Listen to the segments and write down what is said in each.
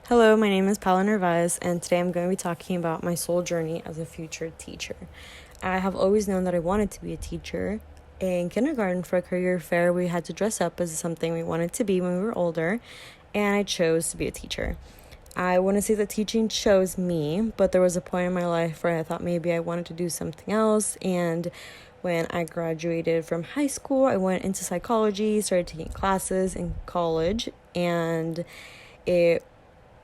Hello, my name is Paola, and today I'm going to be talking about my soul journey as a future teacher. I have always known that I wanted to be a teacher. In kindergarten, for a career fair, we had to dress up as something we wanted to be when we were older, and I chose to be a teacher. I wouldn't say that teaching chose me, but there was a point in my life where I thought maybe I wanted to do something else, and when I graduated from high school, I went into psychology, started taking classes in college, and it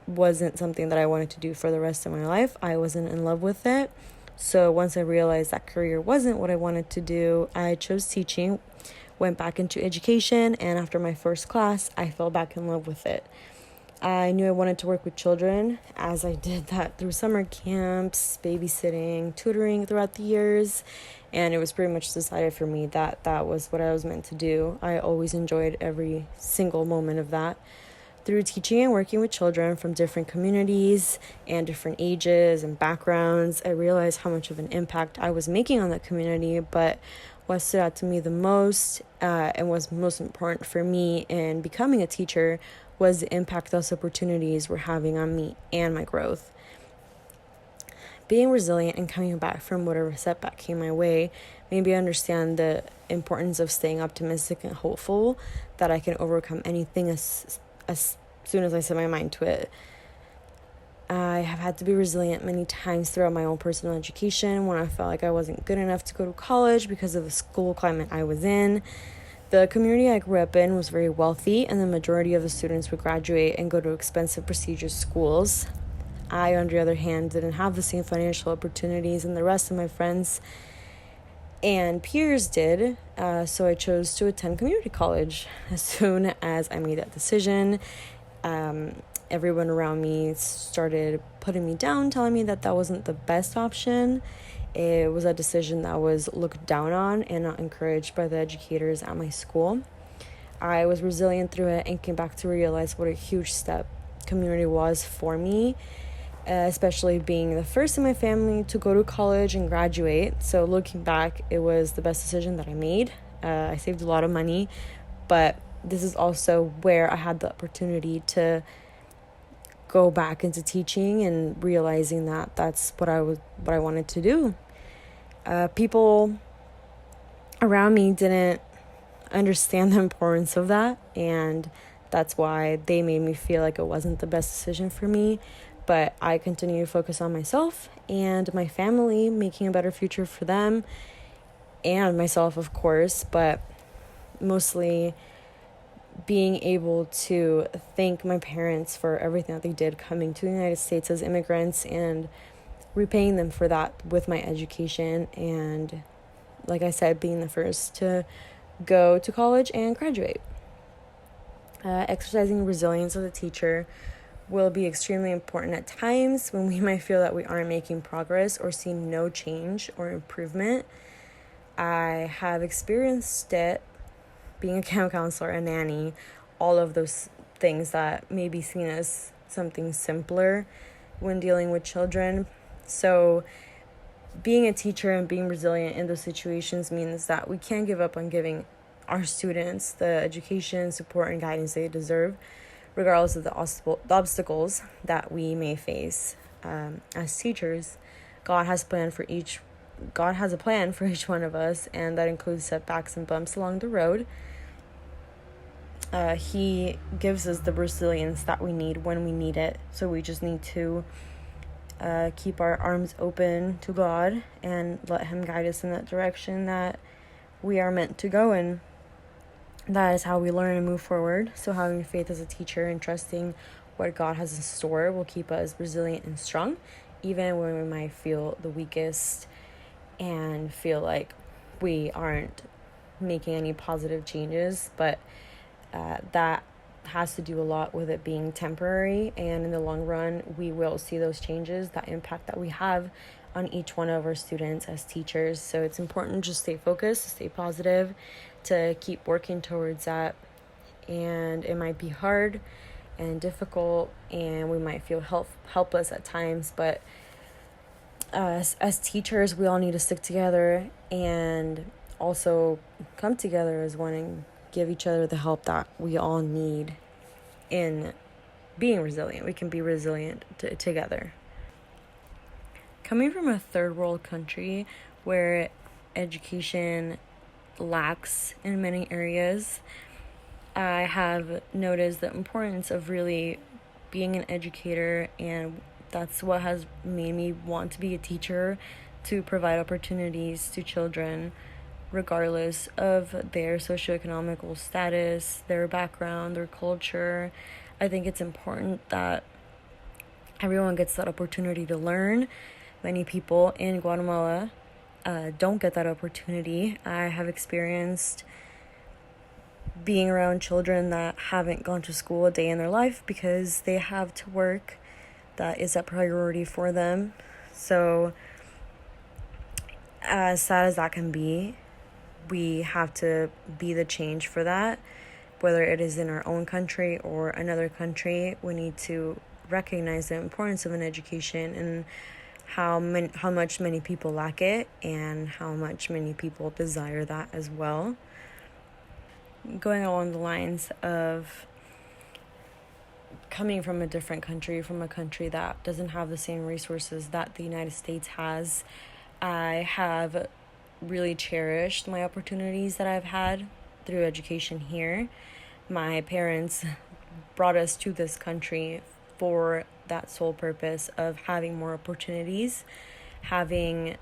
wasn't something that I wanted to do for the rest of my life. I wasn't in love with it. So once I realized that career wasn't what I wanted to do, I chose teaching, went back into education, and after my first class, I fell back in love with it. I knew I wanted to work with children, as I did that through summer camps, babysitting, tutoring throughout the years, and it was pretty much decided for me that that was what I was meant to do. I always enjoyed every single moment of that. Through teaching and working with children from different communities and different ages and backgrounds, I realized how much of an impact I was making on that community. But what stood out to me the most and was most important for me in becoming a teacher was the impact those opportunities were having on me and my growth. Being resilient and coming back from whatever setback came my way made me understand the importance of staying optimistic and hopeful that I can overcome anything as soon as I set my mind to it. I have had to be resilient many times throughout my own personal education when I felt like I wasn't good enough to go to college because of the school climate I was in. The community I grew up in was very wealthy, and the majority of the students would graduate and go to expensive, prestigious schools. I, on the other hand, didn't have the same financial opportunities and the rest of my friends and peers did, so I chose to attend community college. As soon as I made that decision, everyone around me started putting me down, telling me that that wasn't the best option. It was a decision that was looked down on and not encouraged by the educators at my school. I was resilient through it and came back to realize what a huge step community was for me, especially being the first in my family to go to college and graduate. So looking back, it was the best decision that I made. I saved a lot of money, but this is also where I had the opportunity to go back into teaching and realizing that that's what I wanted to do. People around me didn't understand the importance of that, and that's why they made me feel like it wasn't the best decision for me. But I continue to focus on myself and my family, making a better future for them and myself, of course, but mostly being able to thank my parents for everything that they did coming to the United States as immigrants and repaying them for that with my education. And like I said, being the first to go to college and graduate. Exercising resilience as a teacher will be extremely important at times when we might feel that we aren't making progress or see no change or improvement. I have experienced it being a camp counselor, a nanny, all of those things that may be seen as something simpler when dealing with children. So being a teacher and being resilient in those situations means that we can't give up on giving our students the education, support, and guidance they deserve, regardless of the obstacles that we may face. As teachers, God has a plan for each one of us, and that includes setbacks and bumps along the road. He gives us the resilience that we need when we need it, so we just need to keep our arms open to God and let Him guide us in that direction that we are meant to go in. That is how we learn and move forward. So having faith as a teacher and trusting what God has in store will keep us resilient and strong, even when we might feel the weakest and feel like we aren't making any positive changes. But that has to do a lot with it being temporary, and in the long run, we will see those changes, that impact that we have on each one of our students as teachers. So it's important to just stay focused, to stay positive, to keep working towards that. And it might be hard and difficult, and we might feel helpless at times, but as teachers, we all need to stick together and also come together as one and give each other the help that we all need in being resilient. We can be resilient together. Coming from a third world country where education lacks in many areas, I have noticed the importance of really being an educator, and that's what has made me want to be a teacher, to provide opportunities to children regardless of their socioeconomical status, their background, their culture. I think it's important that everyone gets that opportunity to learn. Many people in Guatemala don't get that opportunity. I have experienced being around children that haven't gone to school a day in their life because they have to work. That is a priority for them. So, as sad as that can be, we have to be the change for that. Whether it is in our own country or another country, we need to recognize the importance of an education and how much many people lack it and how much many people desire that as well. Going along the lines of coming from a different country, from a country that doesn't have the same resources that the United States has, I have really cherished my opportunities that I've had through education here. My parents brought us to this country for that sole purpose of having more opportunities, having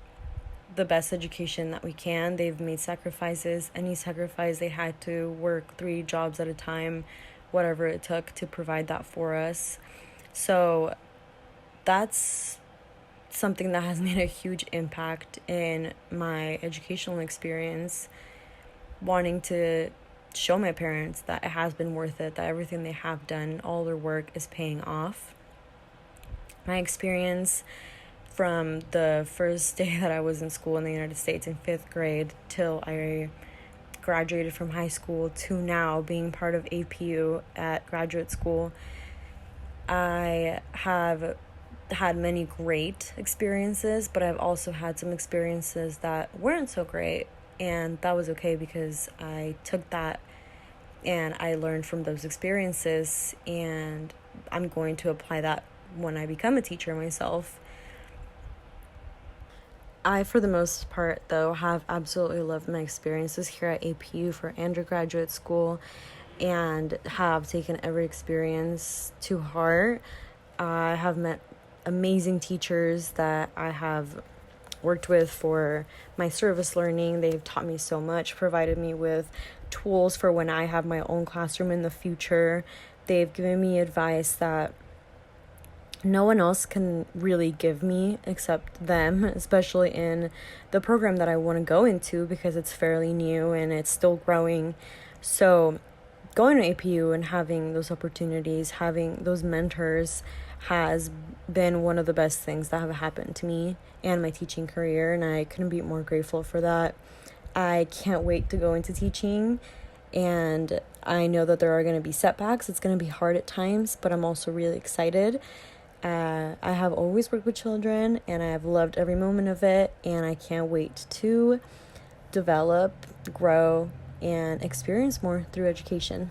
the best education that we can. They've made sacrifices. Any sacrifice, they had to work 3 jobs at a time, whatever it took to provide that for us. So that's something that has made a huge impact in my educational experience, wanting to show my parents that it has been worth it, that everything they have done, all their work is paying off. My experience from the first day that I was in school in the United States in 5th grade till I graduated from high school to now being part of APU at graduate school, I have had many great experiences, but I've also had some experiences that weren't so great, and that was okay because I took that and I learned from those experiences, and I'm going to apply that when I become a teacher myself. I, for the most part, though, have absolutely loved my experiences here at APU for undergraduate school and have taken every experience to heart. I have met amazing teachers that I have worked with for my service learning. They've taught me so much, provided me with tools for when I have my own classroom in the future. They've given me advice that no one else can really give me except them, especially in the program that I want to go into because it's fairly new and it's still growing. So going to APU and having those opportunities, having those mentors has been one of the best things that have happened to me and my teaching career, and I couldn't be more grateful for that. I can't wait to go into teaching, and I know that there are going to be setbacks. It's going to be hard at times, but I'm also really excited. I have always worked with children, and I have loved every moment of it, and I can't wait to develop, grow, and experience more through education.